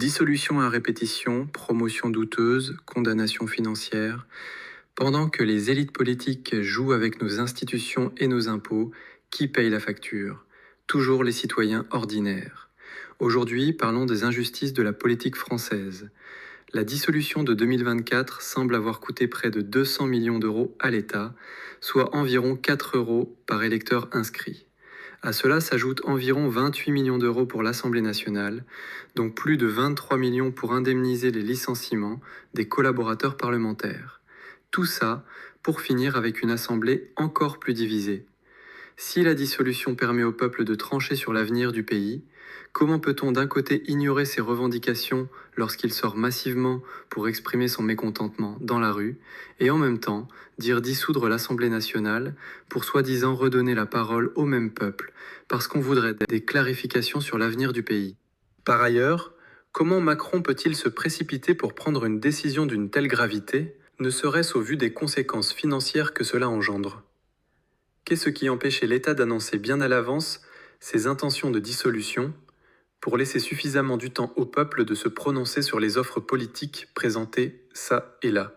Dissolution à répétition, promotion douteuse, condamnation financière. Pendant que les élites politiques jouent avec nos institutions et nos impôts, qui paye la facture? Toujours les citoyens ordinaires. Aujourd'hui, parlons des injustices de la politique française. La dissolution de 2024 semble avoir coûté près de 200 millions d'euros à l'État, soit environ 4 euros par électeur inscrit. À cela s'ajoutent environ 28 millions d'euros pour l'Assemblée nationale, donc plus de 23 millions pour indemniser les licenciements des collaborateurs parlementaires. Tout ça pour finir avec une Assemblée encore plus divisée. Si la dissolution permet au peuple de trancher sur l'avenir du pays, comment peut-on d'un côté ignorer ses revendications lorsqu'il sort massivement pour exprimer son mécontentement dans la rue, et en même temps dire dissoudre l'Assemblée nationale pour soi-disant redonner la parole au même peuple, parce qu'on voudrait des clarifications sur l'avenir du pays? Par ailleurs, comment Macron peut-il se précipiter pour prendre une décision d'une telle gravité, ne serait-ce au vu des conséquences financières que cela engendre? Qu'est-ce qui empêchait l'État d'annoncer bien à l'avance ses intentions de dissolution pour laisser suffisamment du temps au peuple de se prononcer sur les offres politiques présentées ça et là?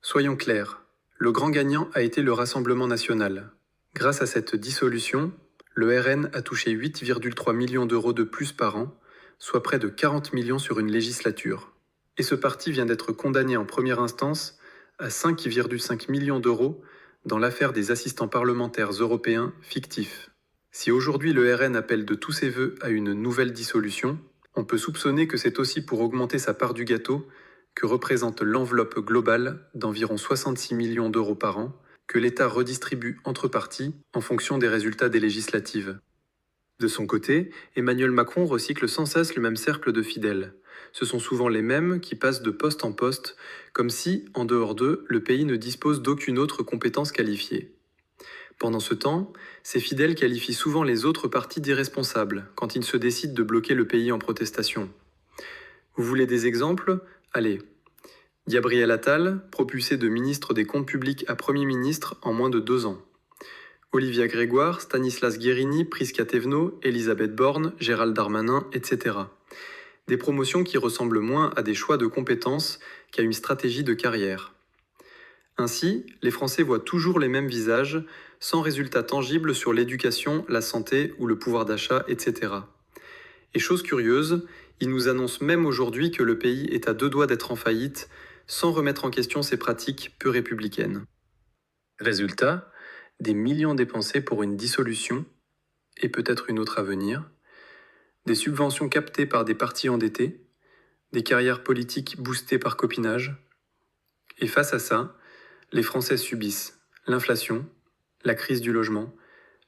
Soyons clairs, le grand gagnant a été le Rassemblement national. Grâce à cette dissolution, le RN a touché 8,3 millions d'euros de plus par an, soit près de 40 millions sur une législature. Et ce parti vient d'être condamné en première instance à 5,5 millions d'euros dans l'affaire des assistants parlementaires européens fictifs. Si aujourd'hui le RN appelle de tous ses vœux à une nouvelle dissolution, on peut soupçonner que c'est aussi pour augmenter sa part du gâteau que représente l'enveloppe globale d'environ 66 millions d'euros par an que l'État redistribue entre partis en fonction des résultats des législatives. De son côté, Emmanuel Macron recycle sans cesse le même cercle de fidèles. Ce sont souvent les mêmes qui passent de poste en poste, comme si, en dehors d'eux, le pays ne dispose d'aucune autre compétence qualifiée. Pendant ce temps, ces fidèles qualifient souvent les autres partis d'irresponsables quand ils se décident de bloquer le pays en protestation. Vous voulez des exemples? Allez. Gabriel Attal, propulsé de ministre des Comptes publics à Premier ministre en moins de 2 ans. Olivia Grégoire, Stanislas Guérini, Prisca Thévenot, Elisabeth Borne, Gérald Darmanin, etc. Des promotions qui ressemblent moins à des choix de compétences qu'à une stratégie de carrière. Ainsi, les Français voient toujours les mêmes visages, sans résultats tangibles sur l'éducation, la santé ou le pouvoir d'achat, etc. Et chose curieuse, ils nous annoncent même aujourd'hui que le pays est à 2 doigts d'être en faillite, sans remettre en question ses pratiques peu républicaines. Résultat, des millions dépensés pour une dissolution, et peut-être une autre à venir, des subventions captées par des partis endettés, des carrières politiques boostées par copinage. Et face à ça, les Français subissent l'inflation, la crise du logement,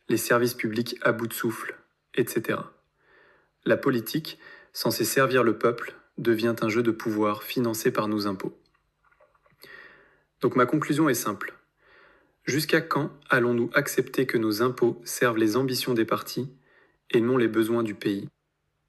les services publics à bout de souffle, etc. La politique, censée servir le peuple, devient un jeu de pouvoir financé par nos impôts. Donc ma conclusion est simple. Jusqu'à quand allons-nous accepter que nos impôts servent les ambitions des partis et non les besoins du pays ?